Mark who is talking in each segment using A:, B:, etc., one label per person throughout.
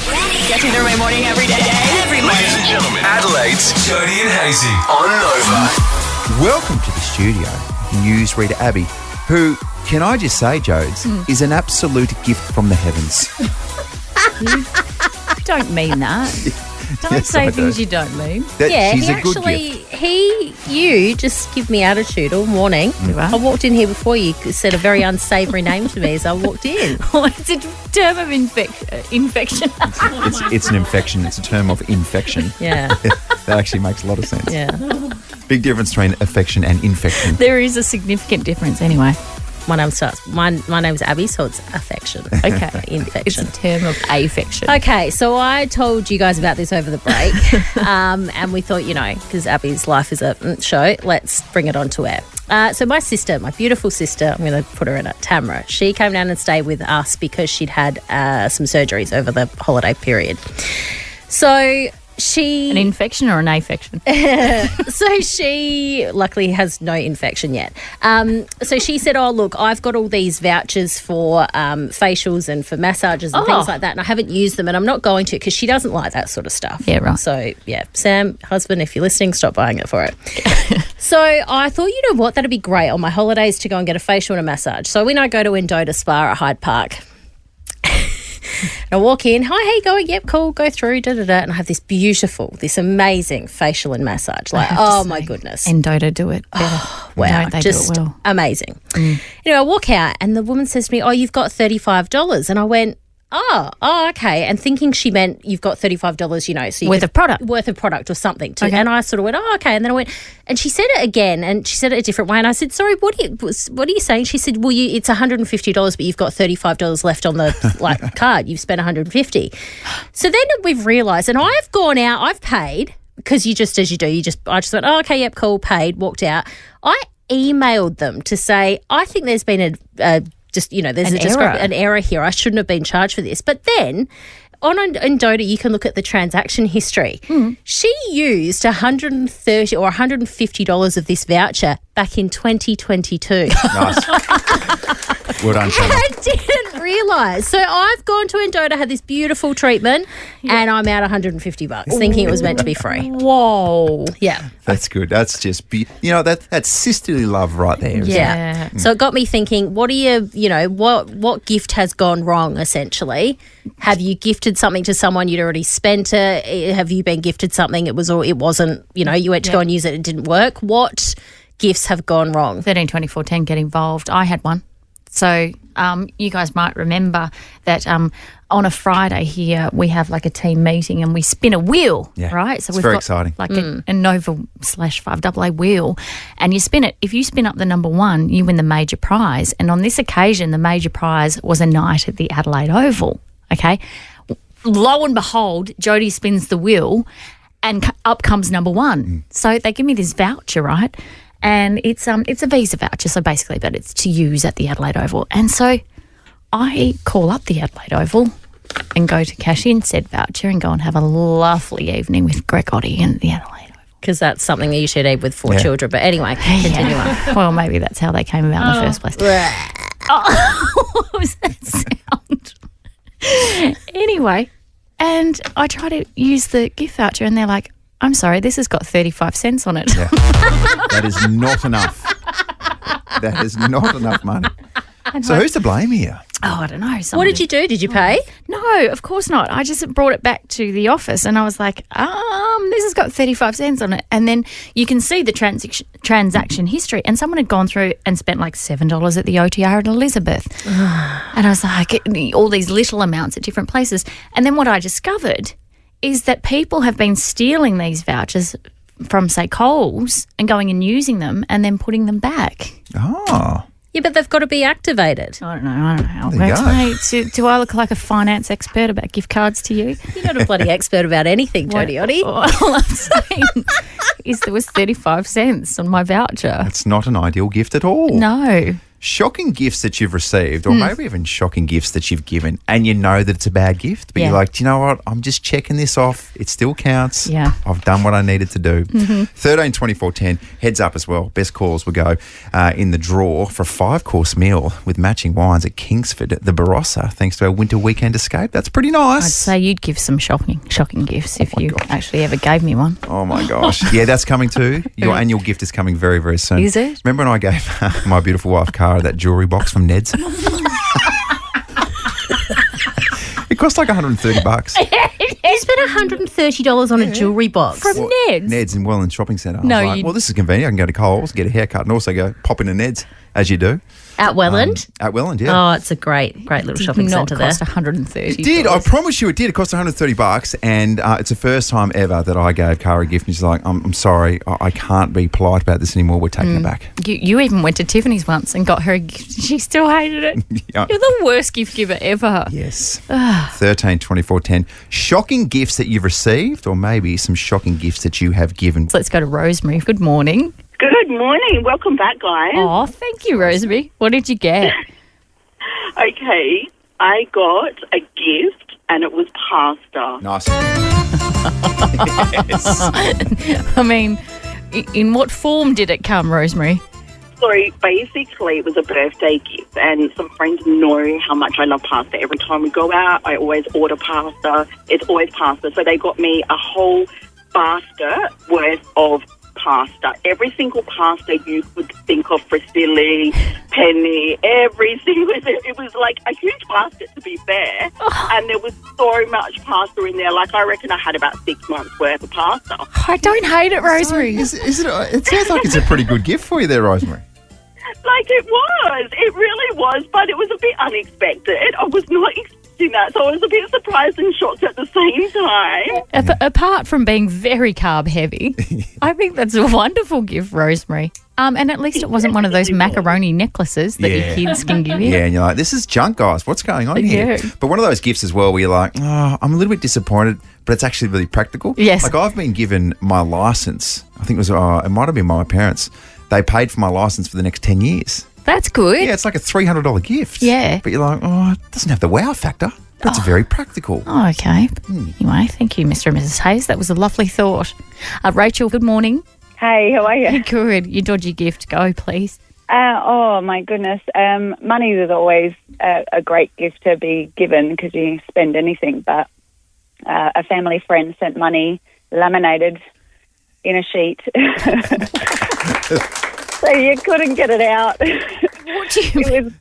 A: Getting through my morning every day. Every morning.
B: Ladies and gentlemen, Adelaide's Jody and Hazy on Nova.
C: Welcome to the studio, Newsreader Abbey, who, can I just say, Jodes, is an absolute gift from the heavens.
D: You don't mean that. Don't
C: Yes,
D: say
C: I
D: things
C: do.
D: you don't mean.
C: She's a good gift.
E: You just give me attitude all morning. I walked in here before you said a very unsavoury name to me as I walked in.
D: It's a term of infection.
C: It's an infection. It's a term of infection.
E: Yeah,
C: That actually makes a lot of sense.
E: yeah.
C: Big difference between affection and infection.
D: There is a significant difference anyway.
E: My name's Abbey, so it's affection.
D: Okay. It's
E: Infection.
D: a term of affection.
E: Okay, so I told you guys about this over the break, and we thought, because Abby's life is a show, let's bring it onto air. So my sister, my beautiful sister, I'm going to put her in it, Tamara, she came down and stayed with us because she'd had some surgeries over the holiday period. So she...
D: An infection or an affection?
E: So she luckily has no infection yet. So she said, oh, look, I've got all these vouchers for facials and for massages and things like that, and I haven't used them and I'm not going to because she doesn't like that sort of stuff.
D: Yeah, right.
E: So, yeah, Sam, husband, if you're listening, stop buying it for it. So I thought, you know what, that'd be great on my holidays to go and get a facial and a massage. So when I go to Endota Spa at Hyde Park, and I walk in, hi, how you going? Yep, cool, go through, da-da-da. And I have this amazing facial and massage. Like, oh, my goodness.
D: Endota do it better.
E: Wow,
D: No, they
E: just
D: do it well.
E: amazing. Anyway, I walk out and the woman says to me, oh, you've got $35. And I went, oh, okay. And thinking she meant you've got $35, so you
D: Worth of product.
E: Worth of product or something.
D: Okay.
E: And I sort of went, oh, okay. And then I went, and she said it again, and she said it a different way. And I said, sorry, what are you saying? She said, well, it's $150, but you've got $35 left on the card. You've spent $150. So then we've realised, and I've gone out, I've paid, because you just, as you do, I just went, oh, okay, yep, cool, paid, walked out. I emailed them to say, I think there's been an error here. I shouldn't have been charged for this. But then on Endota, you can look at the transaction history. She used $130 or $150 of this voucher back in 2022.
C: Nice. Well done, Sam.
E: I didn't realise. So I've gone to Endota, had this beautiful treatment, and I'm out $150, thinking it was meant to be free.
D: Whoa.
E: Yeah.
C: That's good. That's just, that's sisterly love right there. Isn't it?
E: Yeah. So it got me thinking, what gift has gone wrong, essentially? Have you gifted something to someone, you'd already spent it? Have you been gifted something, it wasn't, you went to go and use it, it didn't work? What gifts have gone wrong?
D: 13, 24, 10, get involved. I had one. So you guys might remember that on a Friday here we have like a team meeting and we spin a wheel, right? So
C: it's very exciting.
D: Like a Nova /5AA wheel, and you spin it. If you spin up the number one, you win the major prize. And on this occasion, the major prize was a night at the Adelaide Oval. Okay, lo and behold, Jody spins the wheel, and up comes number one. So they give me this voucher, right? And it's a Visa voucher, so basically, but it's to use at the Adelaide Oval. And so I call up the Adelaide Oval and go to cash in said voucher and go and have a lovely evening with Gregotti and the Adelaide Oval.
E: Because that's something that you should eat with 4 children. But anyway, continue on.
D: Well, maybe that's how they came about in the first place. What was that sound? Anyway, and I try to use the gift voucher and they're like, I'm sorry, this has got 35 cents on it.
C: Yeah. That is not enough. That is not enough money. So who's to blame here?
D: Oh, I don't know.
E: What did you do? Did you pay?
D: No, of course not. I just brought it back to the office and I was like, this has got 35 cents on it. And then you can see the transaction history. And someone had gone through and spent like $7 at the OTR at Elizabeth. And I was like, all these little amounts at different places. And then what I discovered is that people have been stealing these vouchers from, say, Coles and going and using them and then putting them back.
C: Oh.
E: Yeah, but they've got to be activated.
D: I don't know.
C: There you go.
D: Do I look like a finance expert about gift cards to you?
E: You're not a bloody expert about anything, Jody Oddie.
D: All I'm saying is there was 35 cents on my voucher.
C: That's not an ideal gift at all.
D: No.
C: Shocking gifts that you've received, or maybe even shocking gifts that you've given, and you know that it's a bad gift, but
D: Yeah.
C: you're like, do you know what? I'm just checking this off. It still counts.
D: Yeah.
C: I've done what I needed to do. 13 24 10. Heads up as well. Best calls will go in the draw for a 5-course meal with matching wines at Kingsford, the Barossa, thanks to our winter weekend escape. That's pretty nice.
D: I'd say you'd give some shocking gifts if you actually ever gave me one.
C: Oh my gosh. Yeah, that's coming too. Your annual gift is coming very, very soon.
D: Is it?
C: Remember when I gave my beautiful wife, Cara, that jewellery box from Ned's? It cost like $130.
E: You spent $130 on a jewellery box.
D: From Ned's?
C: Ned's in Welland Shopping Centre. I
D: No,
C: was like,
D: you-
C: well, this is convenient. I can go to Coles, get a haircut, and also go pop into Ned's, as you do.
E: At Welland?
C: At Welland, yeah.
E: Oh, it's a great little shopping
D: Did not
E: centre there.
D: cost $130.
C: It did. I promise you it did. It cost $130, and it's the first time ever that I gave Cara a gift, and she's like, I'm sorry, I can't be polite about this anymore. We're taking it back.
D: You even went to Tiffany's once and got her a gift. She still hated it.
C: Yeah.
D: You're the worst gift giver ever.
C: Yes. 13 24 10. Shocking gifts that you've received, or maybe some shocking gifts that you have given.
D: So let's go to Rosemary. Good morning.
F: Good morning. Welcome back, guys.
D: Oh, thank you, Rosemary. What did you get?
F: Okay, I got a gift and it was pasta.
C: Nice. Yes.
D: I mean, in what form did it come, Rosemary?
F: So basically it was a birthday gift and some friends know how much I love pasta. Every time we go out, I always order pasta. It's always pasta. So they got me a whole basket worth of pasta. Every single pasta you could think of, Fratelli, Penny, everything was it. It was like a huge basket, to be fair. And there was so much pasta in there. Like, I reckon I had about 6 months worth of pasta.
D: I don't hate it, Rosemary.
C: Is it, it sounds like it's a pretty good gift for you there, Rosemary.
F: Like, it was. It really was, but it was a bit unexpected. I was not expecting that, so I was a bit surprised and shocked at the same time.
D: Apart from being very carb heavy, I think that's a wonderful gift, Rosemary. And at least it wasn't one of those macaroni necklaces that your kids can give you.
C: Yeah, and you're like, this is junk, guys. What's going on here?
D: Yeah.
C: But one of those gifts as well where you're like, oh, I'm a little bit disappointed, but it's actually really practical.
D: Yes.
C: Like, I've been given my license. I think it was, it might have been my parents. They paid for my license for the next 10 years.
D: That's good.
C: Yeah, it's like a $300 gift.
D: Yeah.
C: But you're like, oh, it doesn't have the wow factor. But it's very practical.
D: Oh, okay. Anyway, thank you, Mr. and Mrs. Hayes. That was a lovely thought. Rachel, good morning.
G: Hey, how are you?
D: Good. Your dodgy gift. Go, please.
G: Oh, my goodness. Money is always a great gift to be given because you can spend anything. But a family friend sent money laminated in a sheet. So you couldn't get it out.
D: What do you mean?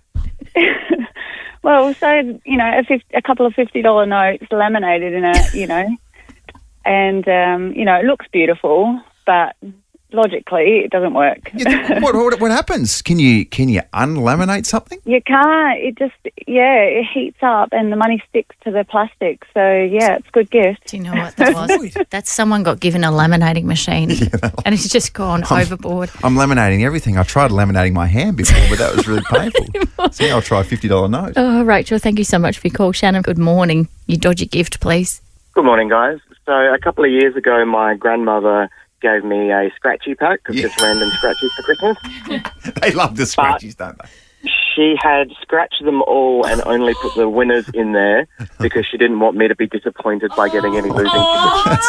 G: Well, so, you know, a couple of $50 notes laminated in a, and, it looks beautiful, but logically it doesn't work.
C: Yeah, what happens? Can you unlaminate something?
G: You can't. It heats up and the money sticks to the plastic. So, yeah, it's a good gift.
D: Do you know what that was? That's someone got given a laminating machine and it's just gone overboard.
C: I'm laminating everything. I tried laminating my hand before, but that was really painful. So now I'll try a $50 note.
D: Oh, Rachel, thank you so much for your call. Shannon, good morning. Your dodgy gift, please.
H: Good morning, guys. So a couple of years ago, my grandmother gave me a scratchy pack of just random scratchies for Christmas.
C: They love the scratchies, don't they?
H: She had scratched them all and only put the winners in there because she didn't want me to be disappointed by getting any losing tickets.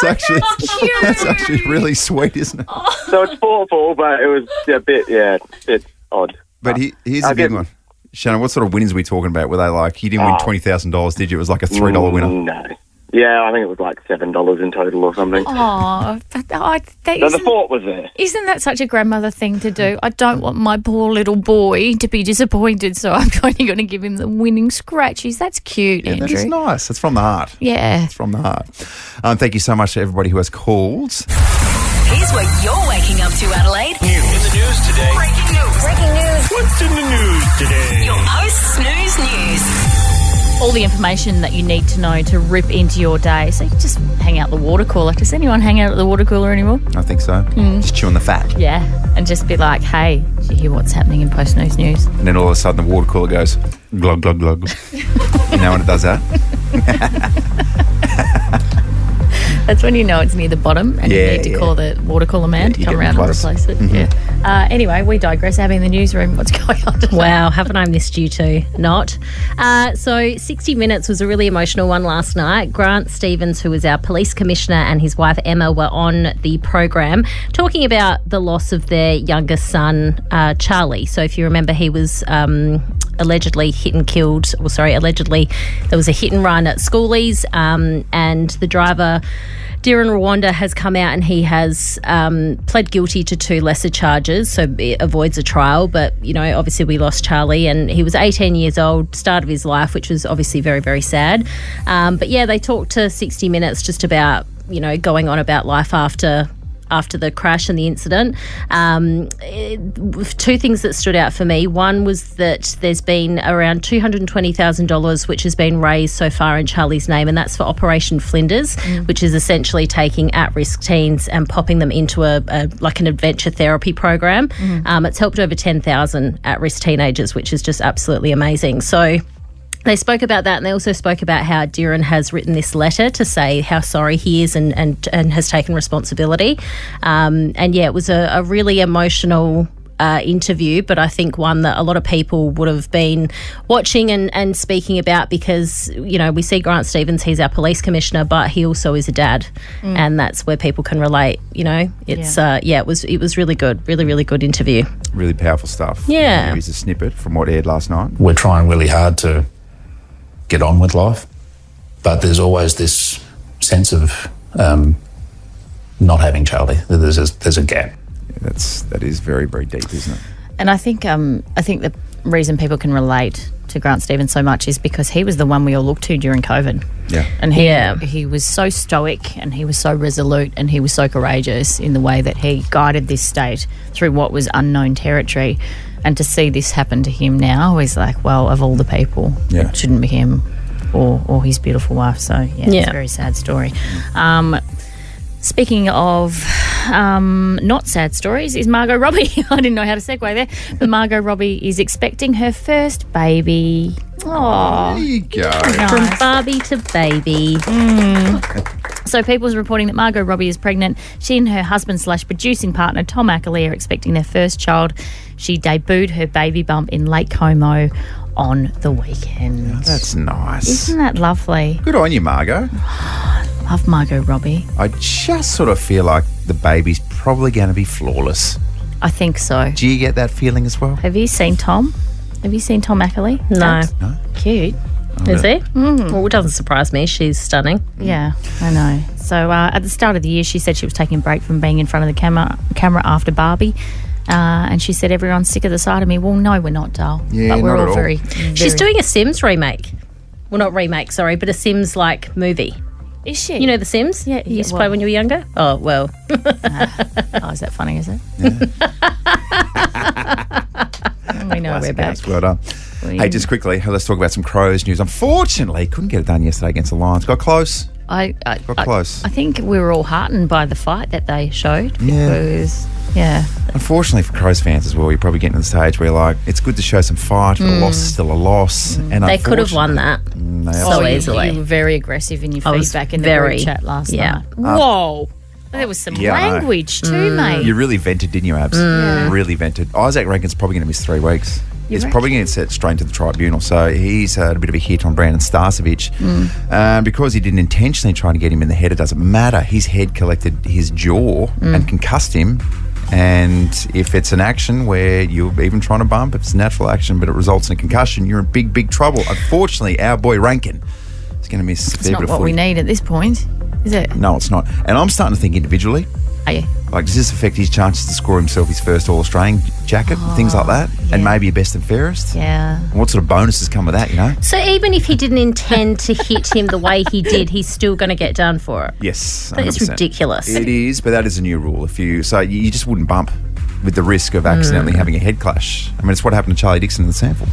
C: That's actually really sweet, isn't it?
H: So it's thoughtful, but it was a bit odd.
C: But here's a good one. Shannon, what sort of winners are we talking about? Were they like, you didn't win $20,000, did you? It was like a $3 winner.
H: No. Yeah, I think it was like $7 in total or something.
D: Oh,
H: So the thought was there.
D: Isn't that such a grandmother thing to do? I don't want my poor little boy to be disappointed, so I'm only going to give him the winning scratchies. That's cute,
C: Yeah,
D: Andrew.
C: that's nice. It's from the heart.
D: Yeah.
C: It's from the heart. Thank you so much to everybody who has called.
A: Here's what you're waking up to, Adelaide.
B: In the news today.
A: Breaking news.
B: What's in the news today?
A: Your post snooze news.
D: All the information that you need to know to rip into your day. So you can just hang out the water cooler. Does anyone hang out at the water cooler anymore?
C: I think so. Just chewing the fat.
D: Yeah. And just be like, hey, did you hear what's happening in Post News News?
C: And then all of a sudden the water cooler goes, glug, glug, glug. You know when it does that?
D: That's when you know it's near the bottom and you need to call the water cooler man to
C: you
D: come
C: get
D: around and
C: replaced.
D: replace it. Yeah. Anyway, we digress. Abbey in the newsroom. What's going on today?
E: Wow, haven't I missed you too? Not. So 60 Minutes was a really emotional one last night. Grant Stevens, who was our police commissioner, and his wife Emma were on the program talking about the loss of their youngest son, Charlie. So if you remember, he was allegedly hit and killed, allegedly there was a hit and run at Schoolies, and the driver, Darren Rwanda, has come out and he has pled guilty to 2 lesser charges, so it avoids a trial. But, you know, obviously we lost Charlie, and he was 18 years old, start of his life, which was obviously very, very sad. But, yeah, they talked to 60 Minutes just about, you know, going on about life after the crash and the incident. 2 things that stood out for me. One was that there's been around $220,000 which has been raised so far in Charlie's name, and that's for Operation Flinders, which is essentially taking at-risk teens and popping them into an adventure therapy program. It's helped over 10,000 at-risk teenagers, which is just absolutely amazing. So they spoke about that, and they also spoke about how Darren has written this letter to say how sorry he is and has taken responsibility. It was a really emotional interview, but I think one that a lot of people would have been watching and speaking about, because, you know, we see Grant Stevens, he's our police commissioner, but he also is a dad, and that's where people can relate. You know, it's it was really good, really, really good interview.
C: Really powerful stuff.
E: Yeah.
C: Here's a snippet from what aired last night.
I: We're trying really hard to get on with life, but there's always this sense of not having Charlie. There's a gap.
C: Yeah, that is very, very deep, isn't it?
D: And I think the reason people can relate to Grant Stevens so much is because he was the one we all looked to during COVID.
C: Yeah.
D: And he was so stoic, and he was so resolute, and he was so courageous in the way that he guided this state through what was unknown territory. And to see this happen to him now is like, well, of all the people, it shouldn't be him or his beautiful wife. So, it's a very sad story. Speaking of not sad stories, is Margot Robbie. I didn't know how to segue there. But Margot Robbie is expecting her first baby. Oh,
C: there you go.
E: From Barbie to baby.
D: So People's reporting that Margot Robbie is pregnant. She and her husband/producing partner Tom Ackley are expecting their first child. She debuted her baby bump in Lake Como on the weekend.
C: That's nice.
D: Isn't that lovely?
C: Good on you, Margot.
D: Love Margot Robbie.
C: I just sort of feel like the baby's probably going to be flawless.
D: I think so.
C: Do you get that feeling as well?
D: Have you seen Tom? Have you seen Tom Ackley?
E: No.
C: No?
D: Cute.
E: Is he? Well, it doesn't surprise me. She's stunning.
D: Yeah, I know. So at the start of the year, she said she was taking a break from being in front of the camera after Barbie. And she said, everyone's sick of the sight of me. Well, no, we're not, doll.
C: Yeah,
D: but we're
C: not
D: all
C: at all.
D: very...
E: She's doing a Sims remake. Well, not remake, sorry, but a Sims like movie.
D: Is she?
E: You know The Sims?
D: Yeah.
E: You used to play when you were younger? Oh, well.
D: Oh, is that funny, is it? We know we're back.
C: Well done. Hey, just quickly, let's talk about some Crows news. Unfortunately, couldn't get it done yesterday against the Lions. Got close. Got close.
D: I think we were all heartened by the fight that they showed.
C: Yeah.
D: Because, yeah.
C: Unfortunately for Crows fans as well, you're probably getting to the stage where you're like, it's good to show some fight, but a loss is still a loss. And
E: They could have won that so easily.
D: You were very aggressive in your
E: I was
D: feedback in the
E: very-
D: group chat last
E: yeah.
D: night. Whoa. There was some
C: Yeah, I know.
D: language too, mate.
C: You really vented, didn't you, Abs? Really vented. Isaac Rankin's probably going to miss 3 weeks. He's probably going to get set straight to the tribunal. So he's had a bit of a hit on Brandon Starcevic. Because he didn't intentionally try to get him in the head, it doesn't matter. His head collected his jaw and concussed him. And if it's an action where you're even trying to bump, if it's natural action but it results in a concussion, you're in big, big trouble. Unfortunately, our boy Rankin is going to miss a
D: It's
C: fair
D: not
C: bit of
D: what we
C: footy.
D: need at this point, is it?
C: No, it's not. And I'm starting to think individually.
D: Are you?
C: Like, does this affect his chances to score himself his first All-Australian jacket, things like that? And maybe a best and fairest?
D: Yeah.
C: And what sort of bonuses come with that, you know?
E: So even if he didn't intend to hit him the way he did, he's still going to get done for it.
C: Yes,
E: That is
C: 100%.
E: ridiculous.
C: It is, but that is a new rule. So you just wouldn't bump with the risk of accidentally having a head clash. I mean, it's what happened to Charlie Dixon in the sample.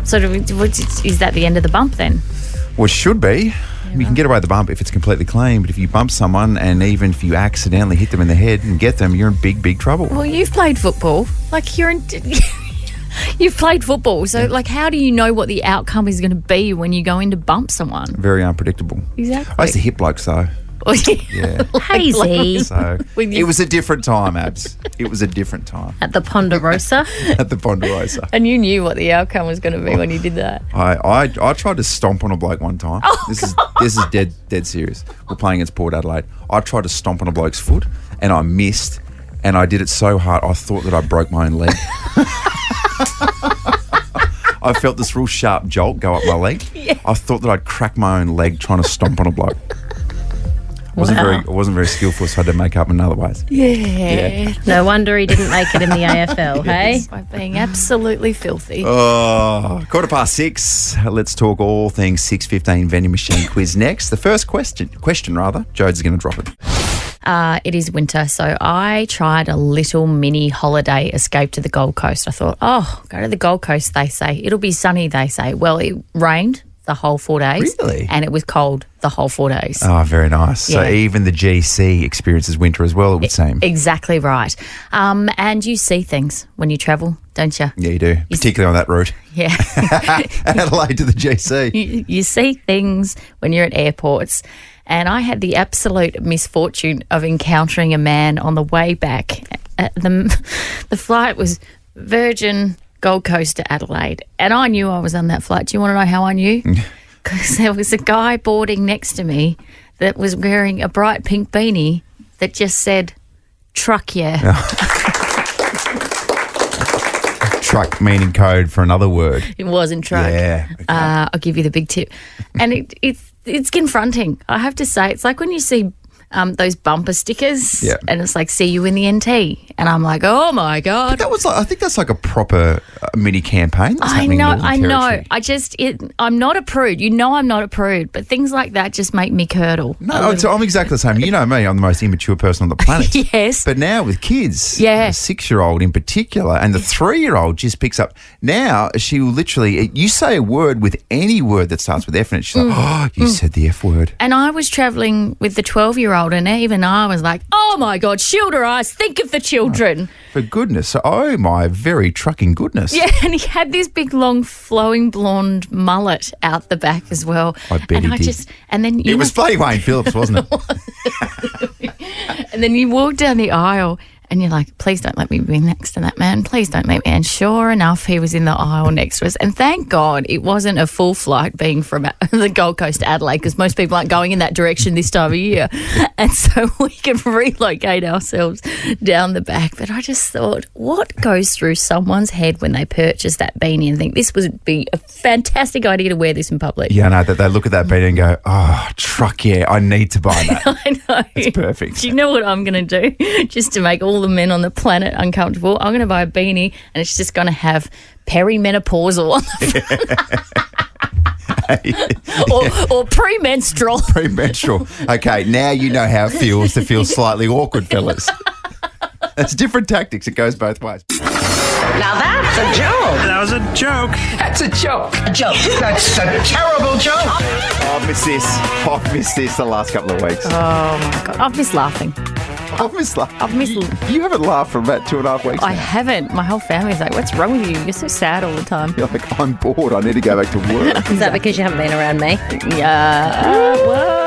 D: So is that the end of the bump then?
C: Well, it should be. You can get away with the bump if it's completely clean, but if you bump someone and even if you accidentally hit them in the head and get them, you're in big, big trouble.
D: Well, you've played football. Like, you've played football. So, like, how do you know what the outcome is going to be when you go in to bump someone?
C: Very unpredictable.
D: Exactly.
C: I used to hit blokes, though. Yeah.
E: Hazy.
C: So it was a different time, Abs. It was a different time
E: At the Ponderosa.
C: at the Ponderosa.
D: And you knew what the outcome was going to be when you did that.
C: I tried to stomp on a bloke one time.
D: Oh,
C: this is dead serious. We're playing against Port Adelaide. I tried to stomp on a bloke's foot and I missed, and I did it so hard I thought that I broke my own leg. I felt this real sharp jolt go up my leg.
D: Yeah.
C: I thought that I'd crack my own leg trying to stomp on a bloke. I wasn't very skillful, so I had to make up in other ways.
D: Yeah.
E: No wonder he didn't make it in the AFL, hey?
D: By being absolutely filthy.
C: Oh, 6:15. Let's talk all things 6:15 vending machine quiz next. The first question, Jodes is going to drop it.
D: It is winter, so I tried a little mini holiday escape to the Gold Coast. I thought, go to the Gold Coast, they say. It'll be sunny, they say. Well, it rained the whole 4 days.
C: Really?
D: And it was cold the whole 4 days.
C: Oh, very nice.
D: Yeah.
C: So even the GC experiences winter as well, it would seem.
D: Exactly right. And you see things when you travel, don't you?
C: Yeah, you do, particularly on that route.
D: Yeah.
C: Adelaide to the GC.
D: You see things when you're at airports. And I had the absolute misfortune of encountering a man on the way back. The flight was Virgin Gold Coast to Adelaide. And I knew I was on that flight. Do you want to know how I knew? Because there was a guy boarding next to me that was wearing a bright pink beanie that just said, truck, yeah.
C: Truck meaning code for another word.
D: It wasn't truck.
C: Yeah. Okay.
D: I'll give you the big tip. And it's confronting. I have to say, it's like when you see those bumper stickers and it's like, see you in the NT. And I'm like, oh my God.
C: But I think that's like a proper mini campaign. That's happening in Northern Territory.
D: I'm not a prude. You know I'm not a prude, but things like that just make me curdle.
C: No, so I'm exactly the same. You know me, I'm the most immature person on the planet.
D: Yes.
C: But now with kids,
D: Yeah.
C: the 6-year-old in particular, and the 3-year-old just picks up. Now she will literally, you say a word with any word that starts with F in it, she's like, oh, you said the F word.
D: And I was travelling with the 12-year-old and even I was like, oh my God, shield her eyes, think of the children.
C: For goodness, oh my very trucking goodness.
D: Yeah, and he had this big, long, flowing blonde mullet out the back as well.
C: I bet he did.
D: And then
C: It was bloody Wayne Phillips, wasn't it?
D: And then you walk down the aisle and you're like, please don't let me be next to that man. Please don't let me. And sure enough, he was in the aisle next to us. And thank God it wasn't a full flight being from the Gold Coast to Adelaide, because most people aren't going in that direction this time of year. And so we could relocate ourselves down the back. But I just thought, what goes through someone's head when they purchase that beanie and think this would be a fantastic idea to wear this in public?
C: Yeah, no, that they look at that beanie and go, oh, truck, yeah, I need to buy that.
D: I know.
C: It's perfect.
D: Do you know what I'm going to do? Just to make all the men on the planet uncomfortable, I'm going to buy a beanie and it's just going to have perimenopausal on the front. or premenstrual.
C: Premenstrual. Okay, now you know how it feels to feel slightly awkward, fellas. It's different tactics. It goes both ways.
A: Now that's a joke.
B: That was a joke.
A: That's a joke. A joke.
B: That's a terrible joke.
C: I've missed this the last couple of weeks.
D: Oh my God. I've missed laughing.
C: I've missed
D: laughing.
C: You haven't laughed for about 2.5 weeks
D: I
C: now.
D: haven't. My whole family's like, what's wrong with you? You're so sad all the time.
C: You're like, I'm bored. I need to go back to work.
E: Is that because you haven't been around me?
D: Yeah. Well,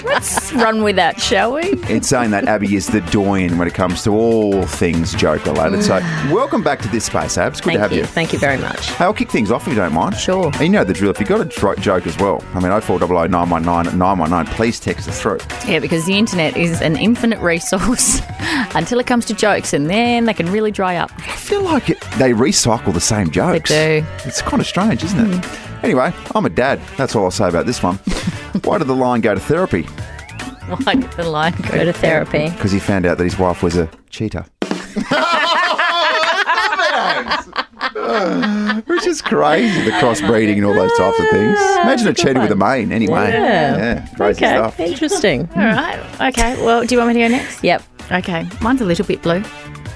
D: let's run with that, shall we?
C: It's saying that Abbey is the doyen when it comes to all things joke related. So welcome back to this space, Abs. Good to have you.
E: Thank you very much.
C: Hey, I'll kick things off if you don't mind.
D: Sure.
C: And you know the drill. If you've got a joke as well, I mean, 0400 919 919, please text us through.
D: Yeah, because the internet is an infinite resource until it comes to jokes, and then they can really dry up.
C: I feel like they recycle the same jokes.
D: They do.
C: It's kind of strange, isn't it? Anyway, I'm a dad. That's all I'll say about this one. Why did the lion go to therapy?
D: Why did the lion go to therapy?
C: Because he found out that his wife was a cheater. Which is crazy, the crossbreeding and all those types of things. Imagine a cheater with a mane, anyway.
E: Yeah.
C: Crazy stuff.
E: Interesting.
D: All right. Okay. Well, do you want me to go next?
E: Yep.
D: Okay. Mine's a little bit blue.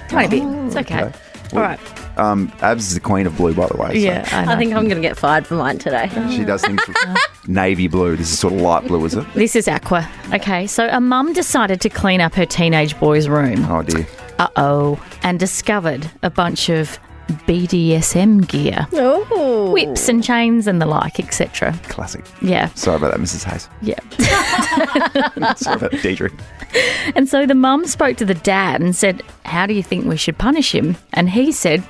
D: Tiny bit. It's okay. All right.
C: Abs is the queen of blue, by the way. So
D: Yeah, I know.
E: I think I'm going to get fired for mine today.
C: she does things with navy blue. This is sort of light blue, is it?
D: This is aqua. Okay, so a mum decided to clean up her teenage boy's room.
C: Oh, dear.
D: Uh-oh. And discovered a bunch of BDSM gear.
E: Oh.
D: Whips and chains and the like, etc.
C: Classic.
D: Yeah.
C: Sorry about that, Mrs. Hayes.
D: Yeah.
C: Sorry about Deidre.
D: And so the mum spoke to the dad and said, how do you think we should punish him? And he said,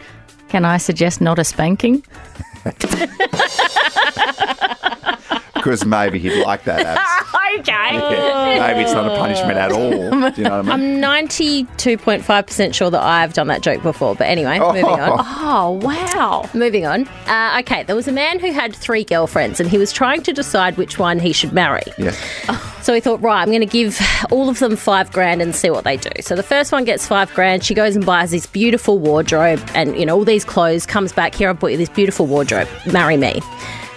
D: can I suggest not a spanking?
C: Because maybe he'd like that, Abs.
D: Okay.
C: Yeah, maybe it's not a punishment at all. Do you know what I mean?
E: I'm 92.5% sure that I've done that joke before. But anyway, moving on.
D: Oh, wow.
E: Moving on. Okay, there was a man who had 3 girlfriends and he was trying to decide which one he should marry.
C: Yeah.
E: So he thought, right, I'm going to give all of them $5,000 and see what they do. So the first one gets $5,000. She goes and buys this beautiful wardrobe and, you know, all these clothes, comes back, here, I bought you this beautiful wardrobe. Marry me.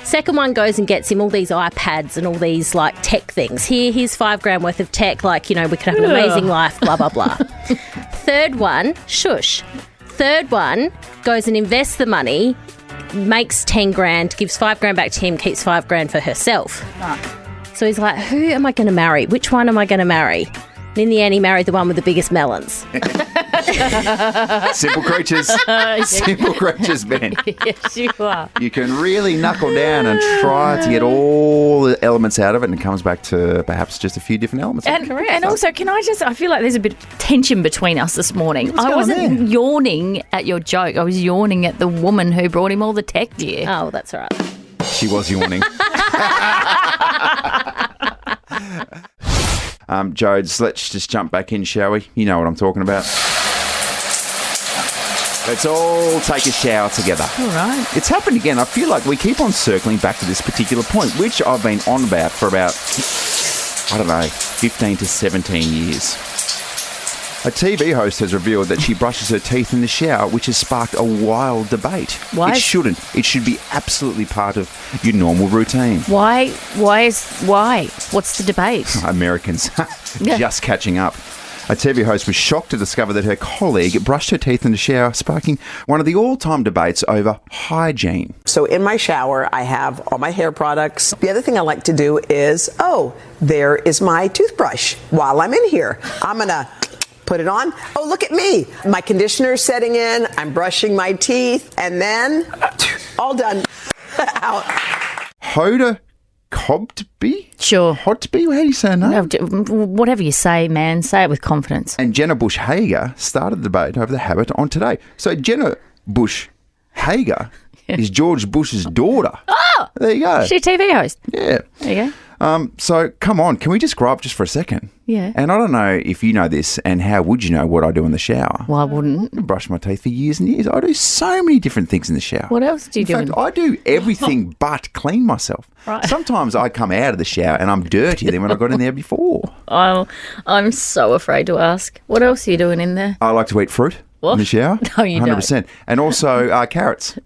E: Second one goes and gets him all these iPads and all these, like, tech things. Here's $5,000 worth of tech, like, you know, we could have an amazing life, blah, blah, blah. Third one, shush. Third one goes and invests the money, makes $10,000, gives $5,000 back to him, keeps $5,000 for herself. So he's like, who am I going to marry? Which one am I going to marry? And in the end, he married the one with the biggest melons.
C: Simple creatures. Simple creatures, Ben.
D: Yes, you are.
C: You can really knuckle down and try to get all the elements out of it, and it comes back to perhaps just a few different elements.
D: And also, I feel like there's a bit of tension between us this morning.
C: What's
D: I
C: going on
D: wasn't
C: there?
D: yawning at your joke. I was yawning at the woman who brought him all the tech gear.
E: Oh, that's all right.
C: She was yawning. Jodes, let's just jump back in, shall we? You know what I'm talking about. Let's all take a shower together.
D: All right.
C: It's happened again. I feel like we keep on circling back to this particular point, which I've been on about for about, 15 to 17 years. A TV host has revealed that she brushes her teeth in the shower, which has sparked a wild debate.
D: Why?
C: It shouldn't. It should be absolutely part of your normal routine.
D: Why? What's the debate?
C: Americans just catching up. A TV host was shocked to discover that her colleague brushed her teeth in the shower, sparking one of the all-time debates over hygiene.
J: So in my shower, I have all my hair products. The other thing I like to do is, there is my toothbrush. While I'm in here, I'm going to put it on. Oh, look at me. My conditioner's setting in. I'm brushing my teeth. And then, all done. Out.
C: Hoda Kotb?
D: Sure.
C: Hotby? How do you say her name?
D: Whatever you say, man, say it with confidence.
C: And Jenna Bush Hager started the debate over the habit on Today. So Jenna Bush Hager is George Bush's daughter.
D: Oh!
C: There you go.
D: She's a TV host.
C: Yeah.
D: There you go.
C: So come on, can we just grow up just for a second?
D: Yeah.
C: And I don't know if you know this, and how would you know what I do in the shower?
D: Well, I wouldn't.
C: I brush my teeth for years and years. I do so many different things in the shower.
D: What else do you do?
C: In fact, I do everything but clean myself.
D: Right.
C: Sometimes I come out of the shower and I'm dirtier than when I got in there before.
D: I'm so afraid to ask. What else are you doing in there?
C: I like to eat fruit in the shower.
D: No, you
C: 100%. And also carrots.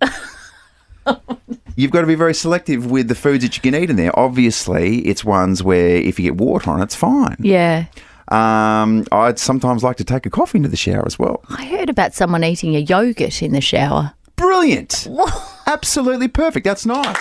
C: You've got to be very selective with the foods that you can eat in there. Obviously, it's ones where if you get water on it, it's fine.
D: Yeah.
C: I'd sometimes like to take a coffee into the shower as well.
D: I heard about someone eating a yogurt in the shower.
C: Brilliant. Absolutely perfect. That's nice.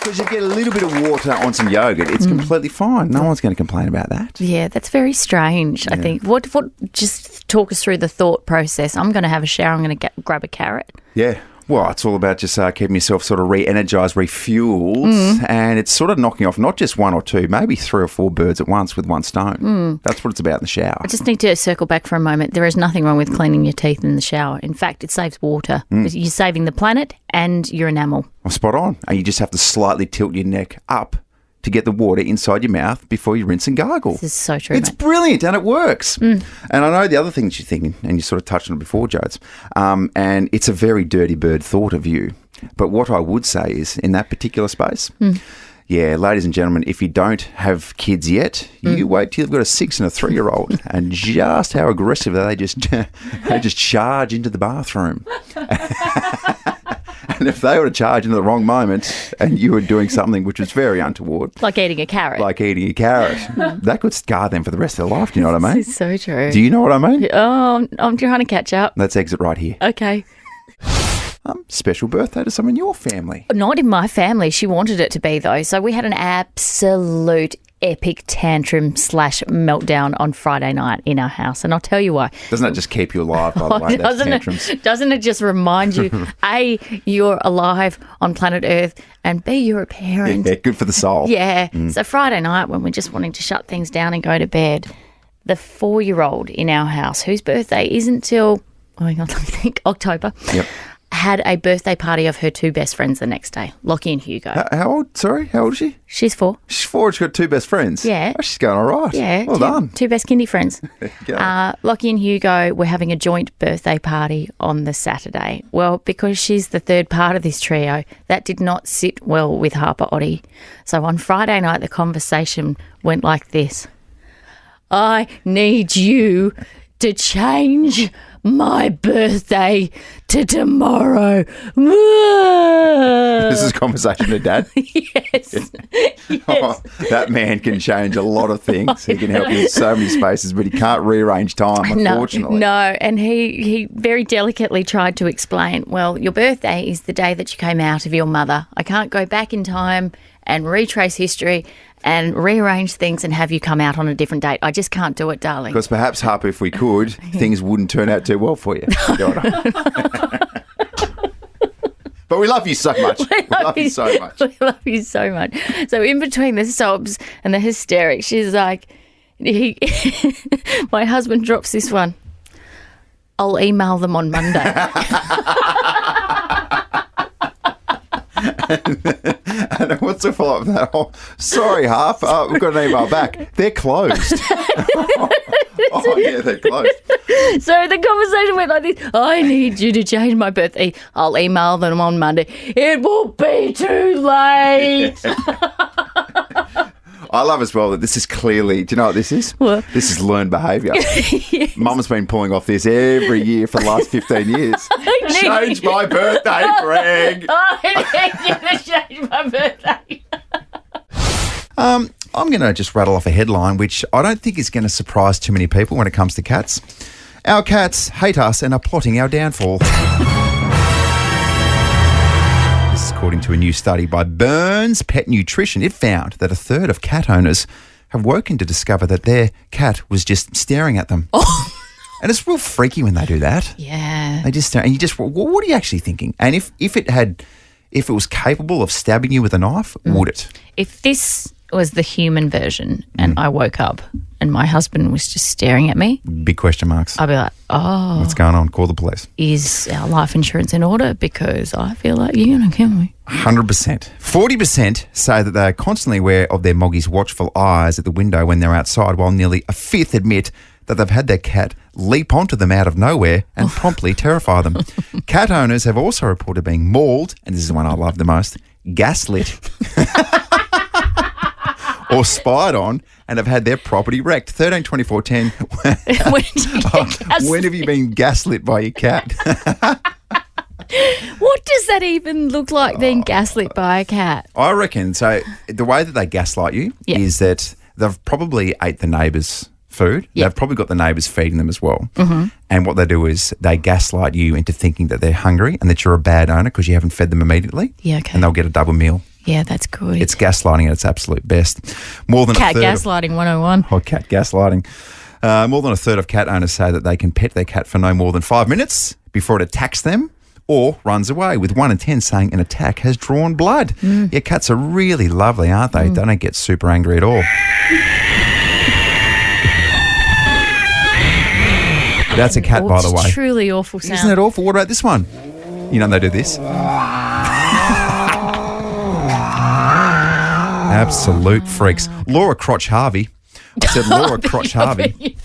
C: Because you get a little bit of water on some yogurt, it's completely fine. No one's going to complain about that.
D: Yeah, that's very strange, I think. What? Just talk us through the thought process. I'm going to have a shower. I'm going to grab a carrot.
C: Yeah. Well, it's all about just keeping yourself sort of re-energised, refueled, and it's sort of knocking off not just one or two, maybe 3 or 4 birds at once with one stone. That's what it's about in the shower.
D: I just need to circle back for a moment. There is nothing wrong with cleaning your teeth in the shower. In fact, it saves water. You're saving the planet and your enamel.
C: Well, spot on. And you just have to slightly tilt your neck up to get the water inside your mouth before you rinse and gargle.
D: This is so true,
C: It's
D: mate.
C: brilliant and it works. And I know the other thing that you're thinking, and you sort of touched on it before, Jodes, and it's a very dirty bird thought of you. But what I would say is, in that particular space, yeah, ladies and gentlemen, if you don't have kids yet, you wait till you've got a 6 and a 3-year-old, and just how aggressive they just charge into the bathroom. And if they were to charge into the wrong moment and you were doing something which was very untoward.
D: Like eating a carrot.
C: That could scar them for the rest of their life. Do you know what I mean?
D: This is so true.
C: Do you know what I mean?
D: Oh, I'm trying to catch up.
C: Let's exit right here.
D: Okay.
C: Special birthday to someone in your family.
D: Not in my family. She wanted it to be, though. So we had an absolute epic tantrum / meltdown on Friday night in our house. And I'll tell you why.
C: Doesn't that just keep you alive, by the way, those tantrums?
D: Doesn't it just remind you, A, you're alive on planet Earth, and B, you're a parent.
C: Yeah, good for the soul.
D: Yeah. So Friday night, when we're just wanting to shut things down and go to bed, the 4-year-old in our house, whose birthday isn't till, hang on, let me think, October, had a birthday party of her 2 best friends the next day, Lockie and Hugo.
C: How old? Sorry, how old is she?
D: She's 4.
C: She's 4. She's got 2 best friends.
D: Yeah.
C: Oh, she's going all right.
D: Yeah.
C: Well done.
D: 2 best kindy friends. Lockie and Hugo were having a joint birthday party on the Saturday. Well, because she's the third part of this trio, that did not sit well with Harper Oddie. So on Friday night, the conversation went like this. I need you to change my birthday to tomorrow.
C: This is a conversation with Dad?
D: Yes.
C: Oh, that man can change a lot of things. He can help you in so many spaces, but he can't rearrange time, unfortunately.
D: No, and he very delicately tried to explain, well, your birthday is the day that you came out of your mother. I can't go back in time and retrace history and rearrange things and have you come out on a different date. I just can't do it, darling.
C: Because perhaps, Harper, if we could, things wouldn't turn out too well for you. But we love you so much. We love you so much.
D: We love you so much. So in between the sobs and the hysterics, she's like, my husband drops this one. I'll email them on Monday.
C: And what's the follow-up of that? Oh, sorry, Harp. We've got an email back. They're closed. Oh, yeah, they're closed.
D: So the conversation went like this. I need you to change my birthday. I'll email them on Monday. It will be too late.
C: I love as well that this is clearly, do you know what this is?
D: What?
C: This is learned behaviour. Yes. Mum's been pulling off this every year for the last 15 years. Change my birthday, Greg.
D: I need you to change my birthday.
C: I'm going to just rattle off a headline, which I don't think is going to surprise too many people when it comes to cats. Our cats hate us and are plotting our downfall. This is according to a new study by Burns Pet Nutrition. It found that 1/3 of cat owners have woken to discover that their cat was just staring at them. Oh. And it's real freaky when they do that.
D: Yeah.
C: They just stare, and you just, what are you actually thinking? And if it was capable of stabbing you with a knife, would it?
D: If this was the human version and I woke up and my husband was just staring at me,
C: big question marks.
D: I'd be like, oh.
C: What's going on? Call the police.
D: Is our life insurance in order? Because I feel like you're going to kill me.
C: 100%. 40% say that they are constantly aware of their moggy's watchful eyes at the window when they're outside, while nearly 1/5 admit that they've had their cat leap onto them out of nowhere and promptly terrify them. Cat owners have also reported being mauled, and this is the one I love the most, gaslit. Or spied on and have had their property wrecked. 13 24 10. When have you been gaslit by your cat?
D: What does that even look like, being gaslit by a cat?
C: I reckon, so the way that they gaslight you is that they've probably ate the neighbour's food. They've probably got the neighbours feeding them as well. Mm-hmm. And what they do is they gaslight you into thinking that they're hungry and that you're a bad owner because you haven't fed them immediately.
D: Yeah, okay.
C: And they'll get a double meal.
D: Yeah, that's good.
C: It's gaslighting at its absolute best. More than
D: cat
C: a third
D: gaslighting 101.
C: Oh, cat gaslighting. More than 1/3 of cat owners say that they can pet their cat for no more than 5 minutes before it attacks them or runs away, with 1 in 10 saying an attack has drawn blood. Yeah, cats are really lovely, aren't they? They don't get super angry at all. That's a cat, by the way.
D: Truly awful sound.
C: Isn't it awful? What about this one? You know they do this. Absolute freaks. Laura Crotch Harvey. I said Laura Crotch Harvey,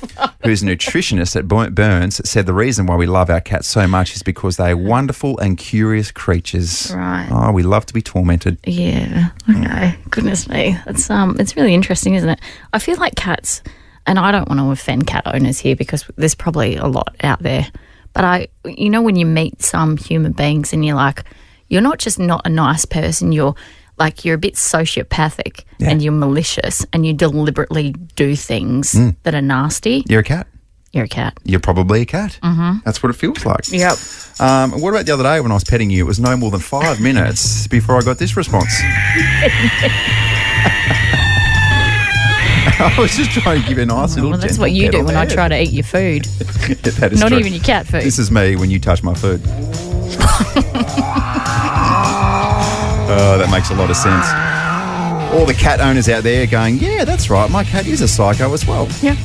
C: who's a nutritionist at Burns, said the reason why we love our cats so much is because they are wonderful and curious creatures.
D: Right.
C: Oh, we love to be tormented.
D: Yeah. Okay. Goodness me. It's really interesting, isn't it? I feel like cats, and I don't want to offend cat owners here because there's probably a lot out there, but when you meet some human beings and you're like, you're not just not a nice person, you're a bit sociopathic and you're malicious and you deliberately do things that are nasty.
C: You're a cat.
D: You're a cat.
C: You're probably a cat. Mm-hmm. That's what it feels like.
D: Yep.
C: What about the other day when I was petting you? It was no more than 5 minutes before I got this response. I was just trying to give you a nice little.
D: Well, that's
C: gentle
D: what you
C: pet
D: do
C: on
D: when
C: the
D: I
C: head.
D: try to eat your food.
C: That is
D: Not
C: true.
D: even your cat food.
C: This is me when you touch my food. Oh, that makes a lot of sense. All the cat owners out there going, yeah, that's right. My cat is a psycho as well.
D: Yeah.